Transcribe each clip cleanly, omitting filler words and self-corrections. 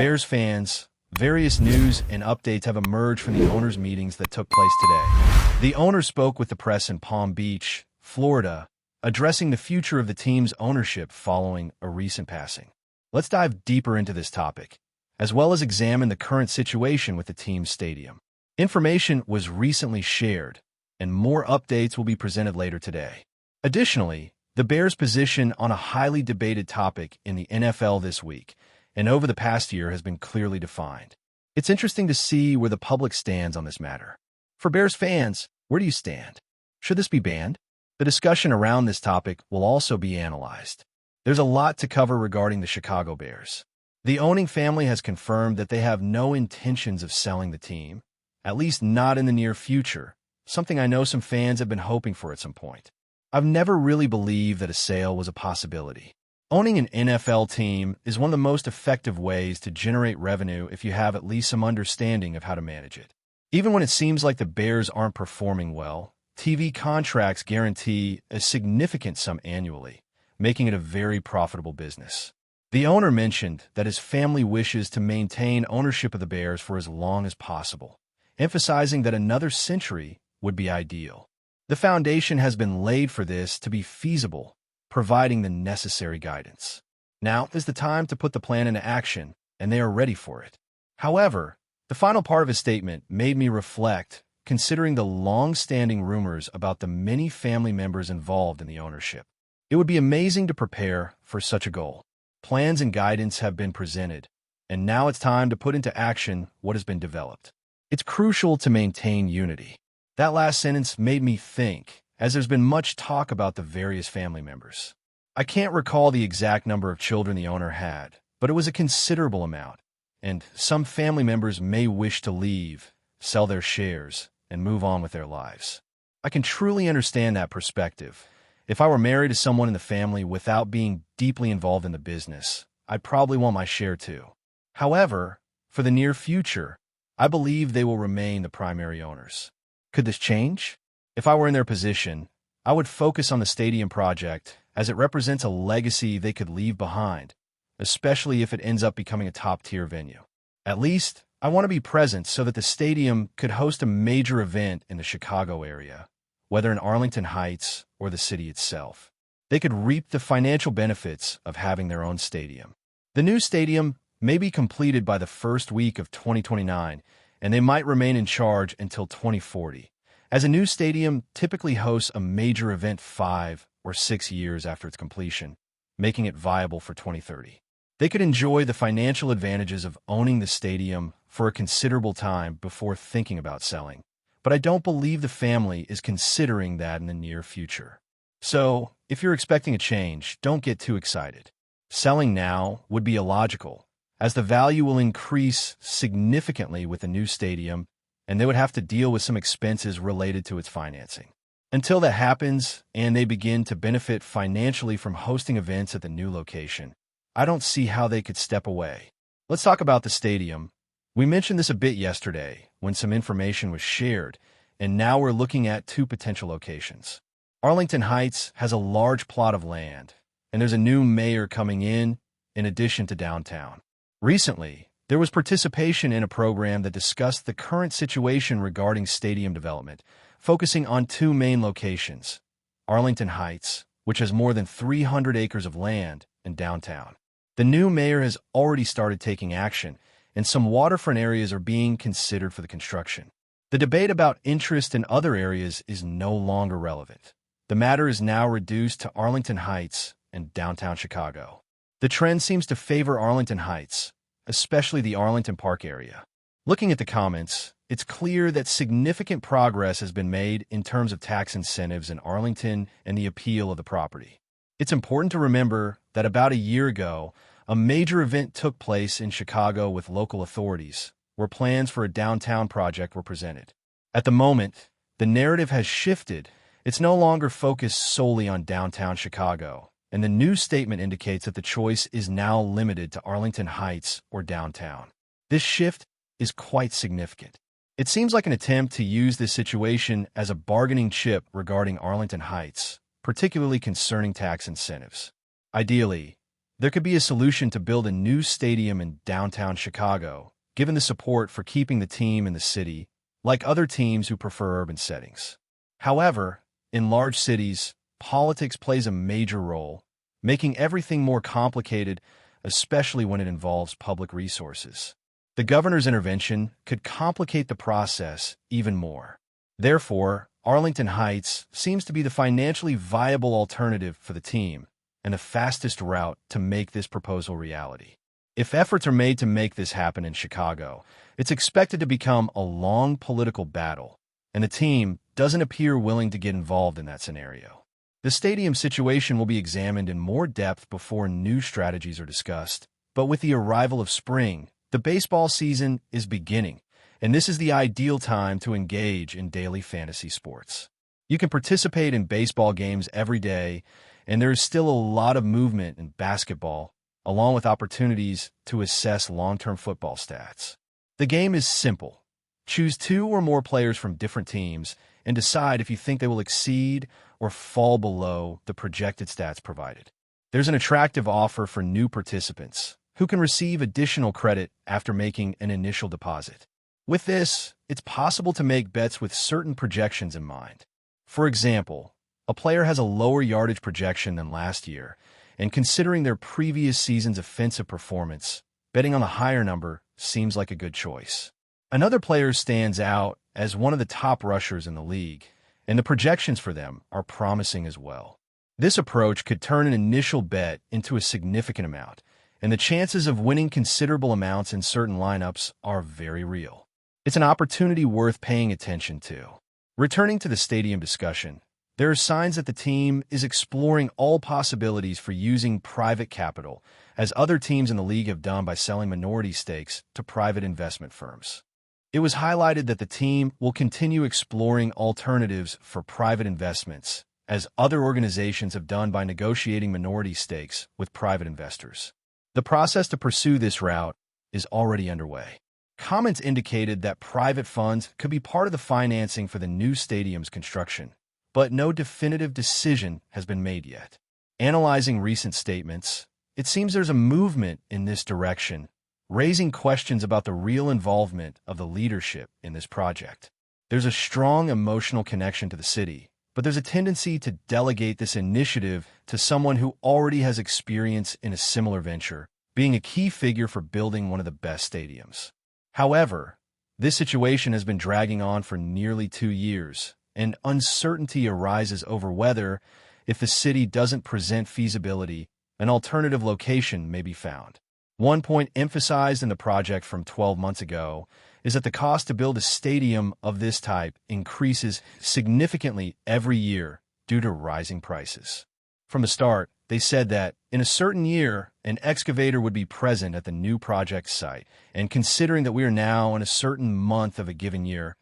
Bears fans, various news and updates have emerged from the owners' meetings that took place today. The owner spoke with the press in Palm Beach, Florida, addressing the future of the team's ownership following a recent passing. Let's dive deeper into this topic, as well as examine the current situation with the team's stadium. Information was recently shared, and more updates will be presented later today. Additionally, the Bears' position on a highly debated topic in the NFL this week and over the past year has been clearly defined. It's interesting to see where the public stands on this matter. For Bears fans, where do you stand? Should this be banned? The discussion around this topic will also be analyzed. There's a lot to cover regarding the Chicago Bears. The owning family has confirmed that they have no intentions of selling the team, at least not in the near future, something I know some fans have been hoping for at some point. I've never really believed that a sale was a possibility. Owning an NFL team is one of the most effective ways to generate revenue if you have at least some understanding of how to manage it. Even when it seems like the Bears aren't performing well, TV contracts guarantee a significant sum annually, making it a very profitable business. The owner mentioned that his family wishes to maintain ownership of the Bears for as long as possible, emphasizing that another century would be ideal. The foundation has been laid for this to be feasible, providing the necessary guidance. Now is the time to put the plan into action, and they are ready for it. However, the final part of his statement made me reflect, considering the long-standing rumors about the many family members involved in the ownership. It would be amazing to prepare for such a goal. Plans and guidance have been presented, and now it's time to put into action what has been developed. It's crucial to maintain unity. That last sentence made me think, as there's been much talk about the various family members. I can't recall the exact number of children the owner had, but it was a considerable amount, and some family members may wish to leave, sell their shares, and move on with their lives. I can truly understand that perspective. If I were married to someone in the family without being deeply involved in the business, I'd probably want my share too. However, for the near future, I believe they will remain the primary owners. Could this change? If I were in their position, I would focus on the stadium project as it represents a legacy they could leave behind, especially if it ends up becoming a top-tier venue. At least, I want to be present so that the stadium could host a major event in the Chicago area, whether in Arlington Heights or the city itself. They could reap the financial benefits of having their own stadium. The new stadium may be completed by the first week of 2029, and they might remain in charge until 2040, as a new stadium typically hosts a major event 5 or 6 years after its completion, making it viable for 2030. They could enjoy the financial advantages of owning the stadium for a considerable time before thinking about selling, but I don't believe the family is considering that in the near future. So, if you're expecting a change, don't get too excited. Selling now would be illogical, as the value will increase significantly with the new stadium, and they would have to deal with some expenses related to its financing. Until that happens, and they begin to benefit financially from hosting events at the new location, I don't see how they could step away. Let's talk about the stadium. We mentioned this a bit yesterday when some information was shared, and now we're looking at 2 potential locations. Arlington Heights has a large plot of land, and there's a new mayor coming in addition to downtown. Recently, there was participation in a program that discussed the current situation regarding stadium development, focusing on 2 main locations, Arlington Heights, which has more than 300 acres of land, and downtown. The new mayor has already started taking action, and some waterfront areas are being considered for the construction. The debate about interest in other areas is no longer relevant. The matter is now reduced to Arlington Heights and downtown Chicago. The trend seems to favor Arlington Heights, especially the Arlington Park area. Looking at the comments, it's clear that significant progress has been made in terms of tax incentives in Arlington and the appeal of the property. It's important to remember that about a year ago, a major event took place in Chicago with local authorities, where plans for a downtown project were presented. At the moment, the narrative has shifted. It's no longer focused solely on downtown Chicago, and the new statement indicates that the choice is now limited to Arlington Heights or downtown. This shift is quite significant. It seems like an attempt to use this situation as a bargaining chip regarding Arlington Heights, particularly concerning tax incentives. Ideally, There could be a solution to build a new stadium in downtown Chicago, given the support for keeping the team in the city, like other teams who prefer urban settings. However, in large cities, politics plays a major role, making everything more complicated, especially when it involves public resources. The governor's intervention could complicate the process even more. Therefore, Arlington Heights seems to be the financially viable alternative for the team and the fastest route to make this proposal reality. If efforts are made to make this happen in Chicago, it's expected to become a long political battle, and the team doesn't appear willing to get involved in that scenario. The stadium situation will be examined in more depth before new strategies are discussed, but with the arrival of spring, the baseball season is beginning, and this is the ideal time to engage in daily fantasy sports. You can participate in baseball games every day, and there is still a lot of movement in basketball, along with opportunities to assess long-term football stats. The game is simple. Choose 2 or more players from different teams and decide if you think they will exceed or fall below the projected stats provided. There's an attractive offer for new participants who can receive additional credit after making an initial deposit. With this, it's possible to make bets with certain projections in mind. For example, a player has a lower yardage projection than last year, and considering their previous season's offensive performance, betting on the higher number seems like a good choice. Another player stands out as one of the top rushers in the league, and the projections for them are promising as well. This approach could turn an initial bet into a significant amount, and the chances of winning considerable amounts in certain lineups are very real. It's an opportunity worth paying attention to. Returning to the stadium discussion, there are signs that the team is exploring all possibilities for using private capital, as other teams in the league have done by selling minority stakes to private investment firms. It was highlighted that the team will continue exploring alternatives for private investments, as other organizations have done by negotiating minority stakes with private investors. The process to pursue this route is already underway. Comments indicated that private funds could be part of the financing for the new stadium's construction, but no definitive decision has been made yet. Analyzing recent statements, it seems there's a movement in this direction, raising questions about the real involvement of the leadership in this project. There's a strong emotional connection to the city, but there's a tendency to delegate this initiative to someone who already has experience in a similar venture, being a key figure for building one of the best stadiums. However, this situation has been dragging on for nearly 2 years, and uncertainty arises over whether, if the city doesn't present feasibility, an alternative location may be found. One point emphasized in the project from 12 months ago is that the cost to build a stadium of this type increases significantly every year due to rising prices. From the start, they said that, in a certain year, an excavator would be present at the new project site, and considering that we are now in a certain month of a given year,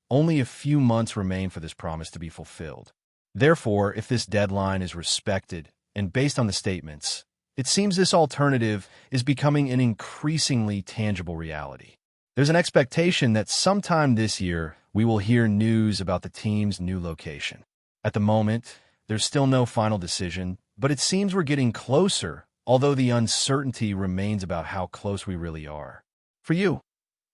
only a few months remain for this promise to be fulfilled. Therefore, if this deadline is respected, and based on the statements, it seems this alternative is becoming an increasingly tangible reality. There's an expectation that sometime this year we will hear news about the team's new location. At the moment, there's still no final decision, but it seems we're getting closer, although the uncertainty remains about how close we really are. For you,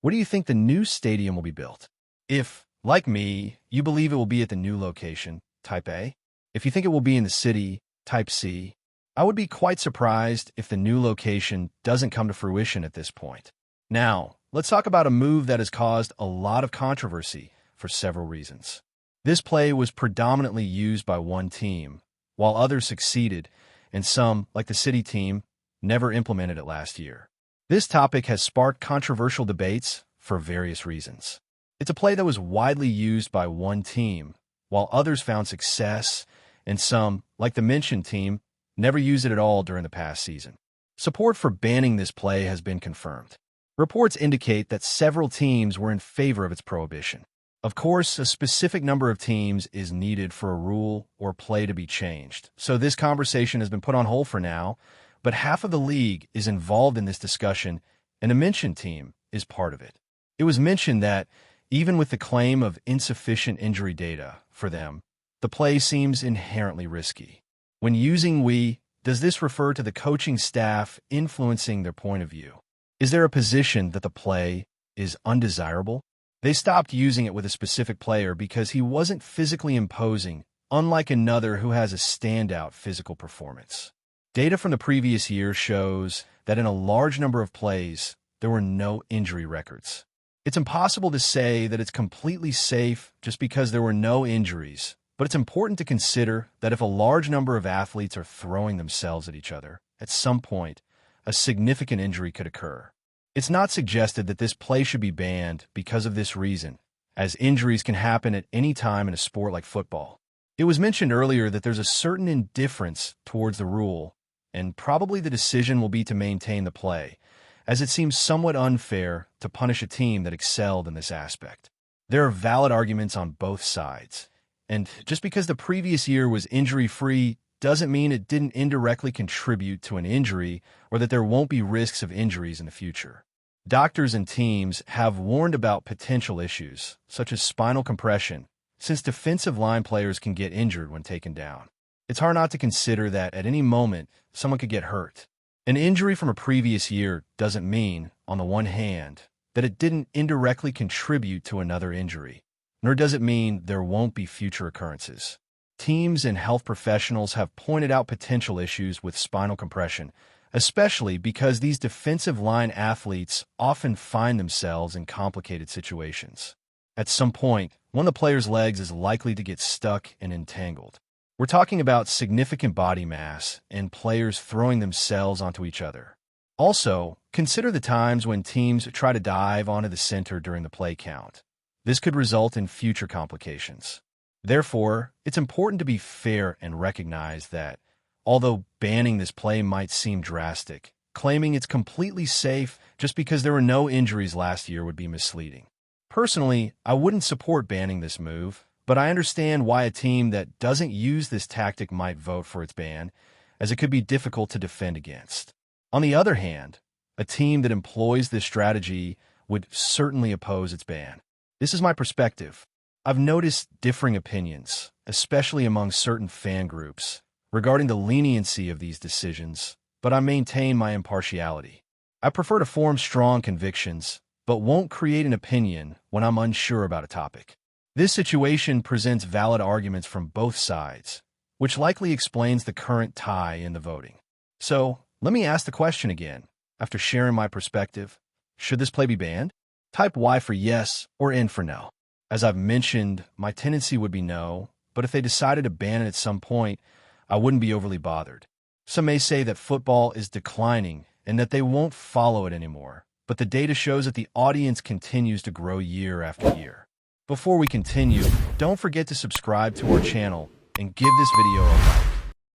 where do you think the new stadium will be built? If, like me, you believe it will be at the new location, type A. If you think it will be in the city, type C. I would be quite surprised if the new location doesn't come to fruition at this point. Now, let's talk about a move that has caused a lot of controversy for several reasons. This play was predominantly used by one team, while others succeeded, and some, like the city team, never implemented it last year. This topic has sparked controversial debates for various reasons. It's a play that was widely used by one team, while others found success, and some, like the mentioned team, never used it at all during the past season. Support for banning this play has been confirmed. Reports indicate that several teams were in favor of its prohibition. Of course, a specific number of teams is needed for a rule or play to be changed, so this conversation has been put on hold for now, but half of the league is involved in this discussion, and the mentioned team is part of it. It was mentioned that, even with the claim of insufficient injury data for them, the play seems inherently risky. When using we, Does this refer to the coaching staff influencing their point of view? Is there a position that the play is undesirable? They stopped using it with a specific player because he wasn't physically imposing, unlike another who has a standout physical performance. Data from the previous year shows that in a large number of plays, there were no injury records. It's impossible to say that it's completely safe just because there were no injuries, but it's important to consider that if a large number of athletes are throwing themselves at each other, at some point, a significant injury could occur. It's not suggested that this play should be banned because of this reason, as injuries can happen at any time in a sport like football. It was mentioned earlier that there's a certain indifference towards the rule, and probably the decision will be to maintain the play, as it seems somewhat unfair to punish a team that excelled in this aspect. There are valid arguments on both sides, and just because the previous year was injury-free doesn't mean it didn't indirectly contribute to an injury or that there won't be risks of injuries in the future. Doctors and teams have warned about potential issues, such as spinal compression, since defensive line players can get injured when taken down. It's hard not to consider that at any moment, someone could get hurt. An injury from a previous year doesn't mean, on the one hand, that it didn't indirectly contribute to another injury, nor does it mean there won't be future occurrences. Teams and health professionals have pointed out potential issues with spinal compression, especially because these defensive line athletes often find themselves in complicated situations. At some point, one of the player's legs is likely to get stuck and entangled. We're talking about significant body mass and players throwing themselves onto each other. Also, consider the times when teams try to dive onto the center during the play count. This could result in future complications. Therefore, it's important to be fair and recognize that, although banning this play might seem drastic, claiming it's completely safe just because there were no injuries last year would be misleading. Personally, I wouldn't support banning this move, but I understand why a team that doesn't use this tactic might vote for its ban, as it could be difficult to defend against. On the other hand, a team that employs this strategy would certainly oppose its ban. This is my perspective. I've noticed differing opinions, especially among certain fan groups, regarding the leniency of these decisions, but I maintain my impartiality. I prefer to form strong convictions, but won't create an opinion when I'm unsure about a topic. This situation presents valid arguments from both sides, which likely explains the current tie in the voting. So, let me ask the question again. After sharing my perspective, should this play be banned? Type Y for yes or N for no. As I've mentioned, my tendency would be no, but if they decided to ban it at some point, I wouldn't be overly bothered. Some may say that football is declining and that they won't follow it anymore, but the data shows that the audience continues to grow year after year. Before we continue, don't forget to subscribe to our channel and give this video a like.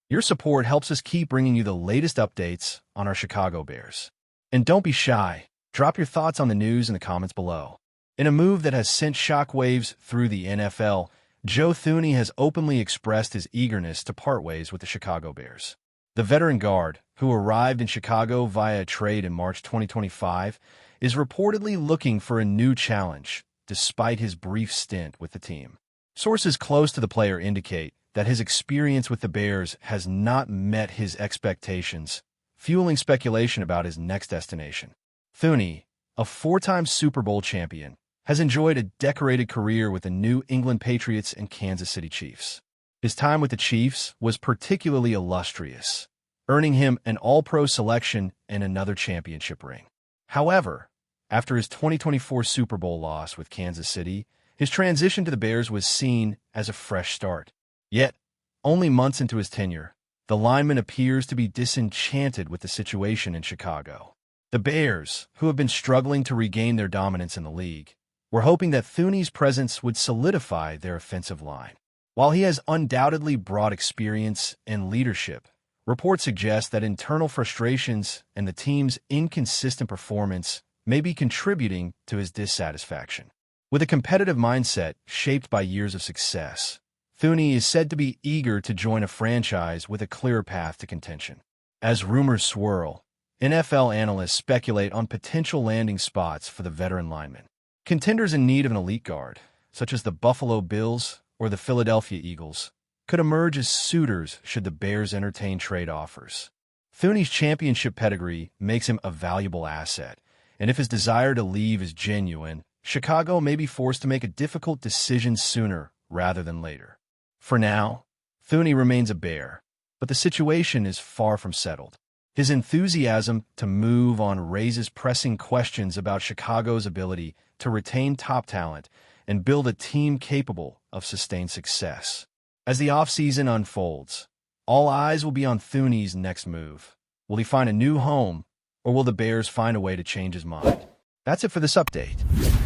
Your support helps us keep bringing you the latest updates on our Chicago Bears. And don't be shy, drop your thoughts on the news in the comments below. In a move that has sent shockwaves through the NFL, Joe Thuney has openly expressed his eagerness to part ways with the Chicago Bears. The veteran guard, who arrived in Chicago via a trade in March 2025, is reportedly looking for a new challenge, despite his brief stint with the team. Sources close to the player indicate that his experience with the Bears has not met his expectations, fueling speculation about his next destination. Thuney, a four-time Super Bowl champion, has enjoyed a decorated career with the New England Patriots and Kansas City Chiefs. His time with the Chiefs was particularly illustrious, earning him an All-Pro selection and another championship ring. However, after his 2024 Super Bowl loss with Kansas City, his transition to the Bears was seen as a fresh start. Yet, only months into his tenure, the lineman appears to be disenchanted with the situation in Chicago. The Bears, who have been struggling to regain their dominance in the league, were hoping that Thuney's presence would solidify their offensive line. While he has undoubtedly brought experience and leadership, reports suggest that internal frustrations and the team's inconsistent performance may be contributing to his dissatisfaction. With a competitive mindset shaped by years of success, Thuney is said to be eager to join a franchise with a clear path to contention. As rumors swirl, NFL analysts speculate on potential landing spots for the veteran lineman. Contenders in need of an elite guard, such as the Buffalo Bills or the Philadelphia Eagles, could emerge as suitors should the Bears entertain trade offers. Thuney's championship pedigree makes him a valuable asset, and if his desire to leave is genuine, Chicago may be forced to make a difficult decision sooner rather than later. For now, Thuney remains a Bear, but the situation is far from settled. His enthusiasm to move on raises pressing questions about Chicago's ability to retain top talent and build a team capable of sustained success. As the offseason unfolds, all eyes will be on Thuney's next move. Will he find a new home, or will the Bears find a way to change his mind? That's it for this update.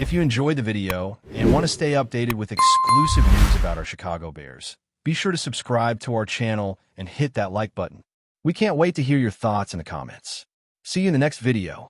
If you enjoyed the video and want to stay updated with exclusive news about our Chicago Bears, be sure to subscribe to our channel and hit that like button. We can't wait to hear your thoughts in the comments. See you in the next video.